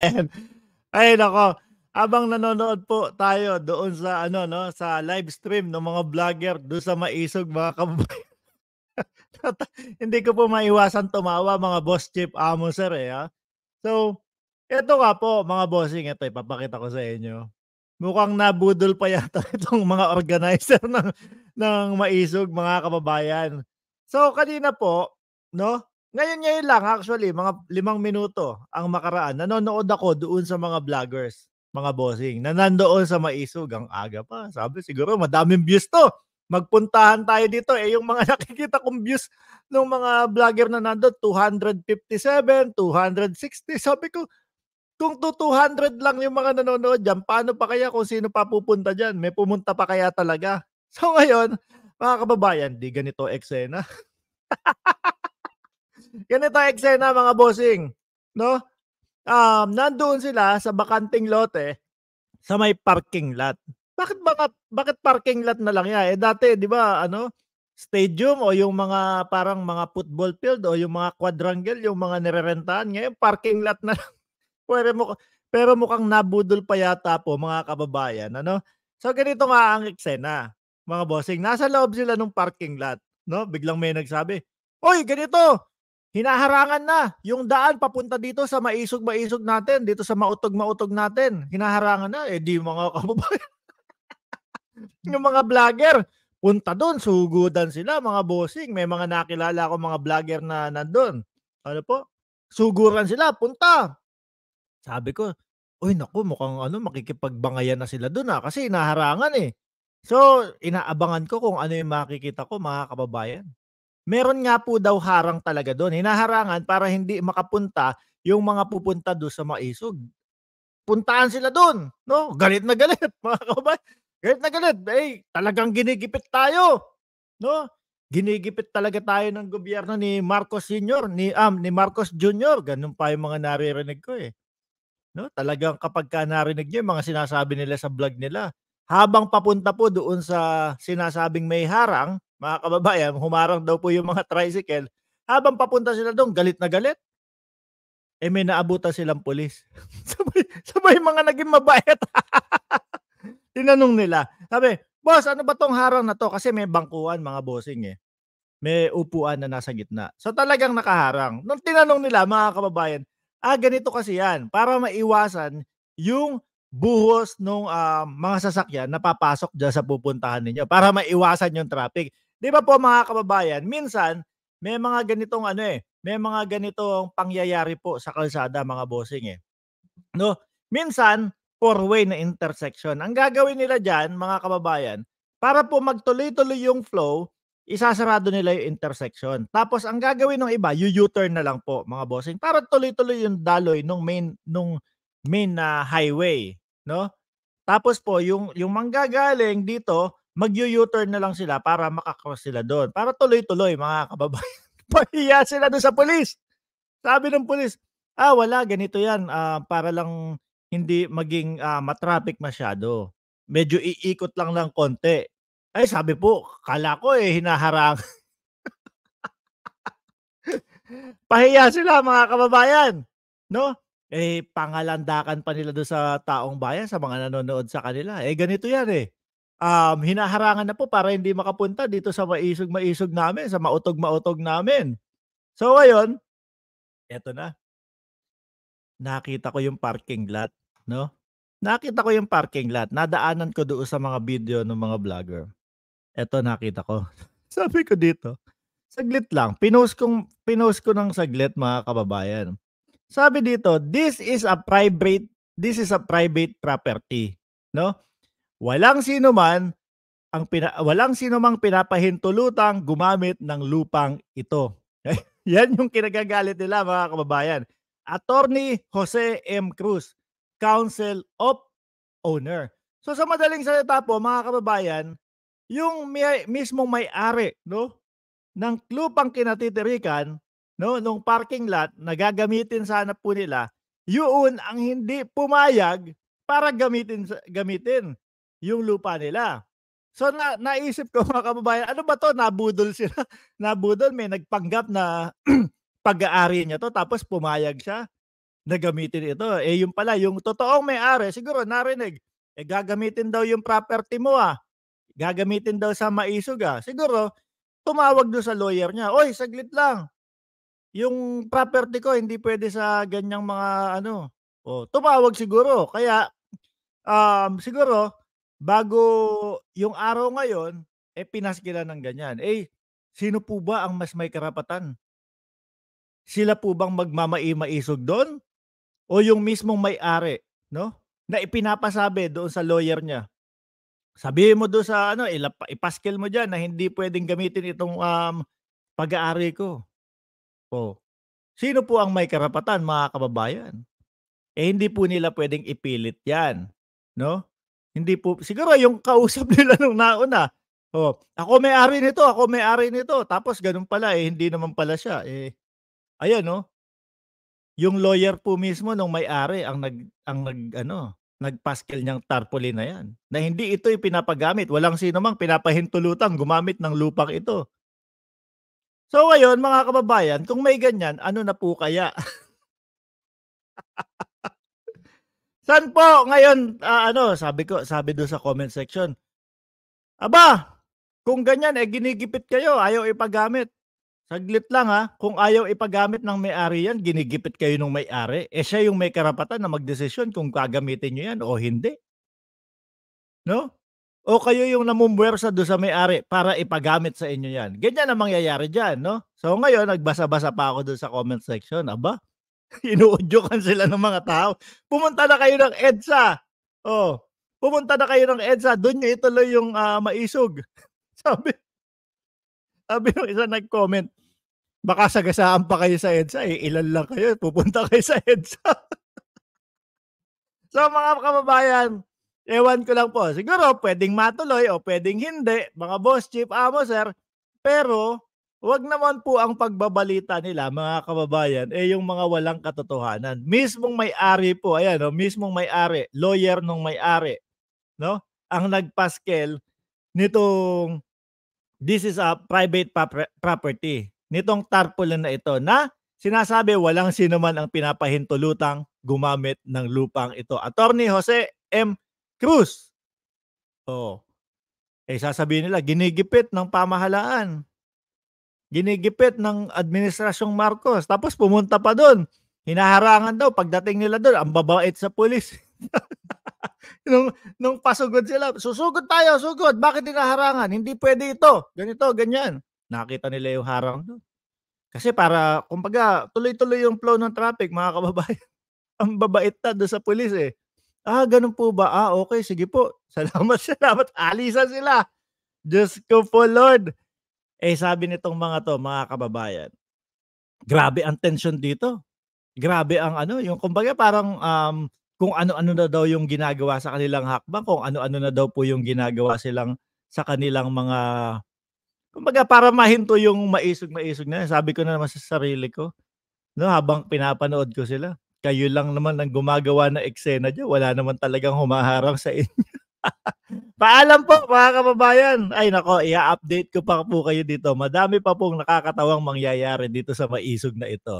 Ayan. Ay naku, habang nanonood po tayo doon sa ano 'no, sa live stream ng mga vlogger do'n sa Maisog mga kababayan, hindi ko po maiwasan tumawa mga boss chief, amo, sir, eh, So, eto nga po mga bossing, eto ipapakita ko sa inyo. Mukhang nabudol pa yata itong mga organizer ng Maisog mga kababayan. So, kanina po 'no, ngayon lang actually mga 5 minuto ang makaraan nanonood ako doon sa mga vloggers, mga bossing na nandoon sa Maisog. Ang aga pa, sabi siguro madaming views 'to, magpuntahan tayo dito, eh, yung mga nakikita kong views nung mga vlogger na nandun 257, 260. Sabi ko, kung 200 lang yung mga nanonood diyan, paano pa kaya kung sino pa pupunta diyan? May pumunta pa kaya talaga? So ngayon, mga kababayan, 'di ganito eksena. Ganito ang eksena mga bossing, 'no? Nandoon sila sa bakanteng lote sa may parking lot. Bakit parking lot na lang 'yan, eh, dati 'di ba ano, stadium o yung mga parang mga football field o yung mga quadrangle yung mga nirerentahan, ngayon parking lot na lang. Pero pero mukhang nabudol pa yata po mga kababayan ano. So ganito nga ang eksena, mga bossing, nasa loob sila nung parking lot 'no, biglang may nagsabi, "Uy ganito, hinaharangan na yung daan papunta dito sa maisog-maisog natin, dito sa mautog-mautog natin, hinaharangan na." Eh, di mga kababayan, yung mga vlogger punta dun, sugudan sila mga bossing. May mga nakilala akong mga vlogger na nandun, ano po, suguran sila, "Punta." Sabi ko, "Uy naku, mukhang ano makikipagbangayan na sila dun, kasi hinaharangan, eh." So, inaabangan ko kung ano yung makikita ko mga kababayan. Meron nga po daw harang talaga dun, hinaharangan para hindi makapunta yung mga pupunta dun sa Maisog. Puntahan sila dun 'no, galit na galit mga kababayan, galit na galit, eh, talagang ginigipit tayo 'no. Ginigipit talaga tayo ng gobyerno ni Marcos Senior, ni Marcos Junior, ganun pa yung mga naririnig ko, eh. 'No, talagang kapagka narinig niyo yung mga sinasabi nila sa vlog nila, habang papunta po doon sa sinasabing may harang, mga kababayan, humarang daw po yung mga tricycle, habang papunta sila dun galit na galit, eh, may naabutan silang pulis. Sabay mga naging mabait. Tinanong nila, sabi, "Boss, ano ba 'tong harang na 'to?" Kasi may bangkuhan mga bossing, eh, may upuan na nasa gitna. So, talagang nakaharang. Nung tinanong nila mga kababayan, ganito kasi yan para maiwasan yung buhos nung, mga sasakyan na papasok diyan sa pupuntahan ninyo para maiwasan yung traffic. 'Di ba po mga kababayan, minsan may mga ganitong ano, eh, may mga ganitong pangyayari po sa kalsada mga bossing, eh, 'no? Minsan four-way na intersection. Ang gagawin nila diyan mga kababayan, para po magtuloy-tuloy yung flow, isasarado nila yung intersection. Tapos ang gagawin ng iba, yu-U-turn na lang po mga bossing para tuloy-tuloy yung daloy nung main na highway 'no. Tapos po yung manggagaling dito, mag-yu-U-turn na lang sila para maka-cross sila dun, para tuloy-tuloy mga kababayan. Pahiya sila dun sa pulis. Sabi ng pulis, wala ganito 'yan, para lang hindi maging, ma-traffic masyado. Medyo iikot lang ng konti." Ay sabi po, akala ko, eh, pahiya sila mga kababayan, 'no? Eh, pangalandakan pa nila dun sa taong bayan, sa mga nanonood sa kanila, eh, ganito 'yan, eh, hinaharangan na po para hindi makapunta dito sa maisog-maisog namin, sa mautog-mautog namin. So ngayon, eto na. Nakita ko yung parking lot 'no, nakita ko yung parking lot, nadaanan ko doon sa mga video ng mga vlogger. Eto nakita ko, sabi ko dito, saglit lang, pinost ko ng saglit mga kababayan. Sabi dito, this is a private property 'no, walang sino man walang sino mang pinapahintulutang gumamit ng lupang ito. Yan yung kinagagalit nila mga kababayan. Attorney Jose M. Cruz, Counsel of Owner. So sa madaling salita po mga kababayan, yung mismong may-ari 'no, ng lupang kinatitirikan 'no, nung parking lot na gagamitin sana po nila, yun ang hindi pumayag para gamitin yung lupa nila. So naisip ko mga kababayan, ano ba 'to, nabudol sila, nabudol, may nagpanggap na pag-aari niya 'to tapos pumayag siya. na gamitin ito. Eh, yung pala, yung totoong may-ari siguro narinig, eh, gagamitin daw yung property mo, gagamitin daw sa maisog, siguro tumawag dun sa lawyer niya, "Uy, saglit lang, yung property ko hindi puwede sa ganiyang mga ano." Oh, tumawag siguro kaya, siguro bago yung araw ngayon, eh, pinaskilan ng ganiyan. Eh, sino po ba ang mas may karapatan? Sila po bang magmamai-maisog dun o yung mismong may-ari 'no, na ipinapasabi doon sa lawyer niya? Sabihin mo dun sa ano, ipaskil mo diyan na hindi puwedeng gamitin itong, pag-aari ko. Oh, sino po ang may karapatan, mga kababayan? Eh, hindi po nila puwedeng ipilit 'yan, 'no? Hindi po siguro yung kausap nila nung nauna, "Oh, ako may-ari nito, ako may-ari nito." Tapos gano'n pala, eh, hindi naman pala siya, eh, ayan 'no, yung lawyer po mismo nung may-ari ang nagpaskil niyang tarpaulin na 'yan, na hindi ito ipinapagamit, walang sino mang pinapahintulutan gumamit ng lupang ito. So ngayon, mga kababayan, kung may ganyan, ano na po kaya? Saan po ngayon, sabi dun sa comment section, "Aba, kung ganyan, eh, ginigipit kayo, ayaw ipagamit." Saglit lang, kung ayaw ipagamit ng may-ari yan, ginigipit kayo nung may-ari, eh, siya yung may karapatan na magdesisyon kung gagamitin niyo yan o hindi, 'no? O kayo yung namumpuwersa dun sa may-ari para ipagamit sa inyo yan, ganyan ang mangyayari diyan, 'no? So ngayon, nagbasa-basa pa ako dun sa comment section, aba, inuudyukan sila ng mga tao. Pumunta na kayo ng EDSA, oh, pumunta na kayo ng EDSA, dun niyo ituloy yung, maisog. Sabi sabi nung isa nag-comment, "Baka sagasaan pa kayo sa EDSA, eh, ilan lang kayo, pupunta kayo sa EDSA." So, mga kababayan, ewan ko lang po, siguro puwedeng matuloy o puwedeng hindi, mga boss, chief, amo, sir, pero 'wag naman po ang pagbabalita nila, mga kababayan, eh, yung mga walang katotohanan. Mismong may-ari po, ayan, mismong may-ari, lawyer nung may-ari, 'no, ang nagpaskel nitong this is a private property, nitong tarpaulin na ito na sinasabi walang sino man ang pinapahintulutang gumamit ng lupang ito. Attorney Jose M. Cruz. Oh, eh, sasabihin nila ginigipit ng pamahalaan, ginigipit ng administrasyong Marcos, tapos pumunta pa dun, hinaharangan daw pagdating nila dun, ang babait sa pulis. Nung pasugod sila, "Susugod tayo, sugod, bakit hinaharangan? Hindi puwede ito, ganito, ganyan." Nakita nila yung harang dun. Kasi para kumbaga tuloy-tuloy yung flow ng traffic, mga kababayan. Ang babait na dun sa pulis, eh. "Ah, ganun po ba? Ah, okey, sige po. Salamat, salamat." Alisan sila. Diyos ko po, Lord. Eh, sabi nitong mga 'to, mga kababayan, grabe ang tensyon dito. Grabe ang ano, yung kumbaga parang, kung ano-ano na daw yung ginagawa sa kanilang hakbang, kung ano-ano na daw po yung ginagawa silang sa kanilang mga kumbaga para mahinto yung maisog-maisog na yan. Sabi ko na naman sa sarili ko, 'no, habang pinapanood ko sila, kayo lang naman ang gumagawa ng eksena diyan, wala naman talagang humaharang sa inyo. Paalam po, mga kababayan. Ay naku, i-a-update ko pa po kayo dito. Madami pa pong nakakatawang mangyayari dito sa maisog na ito.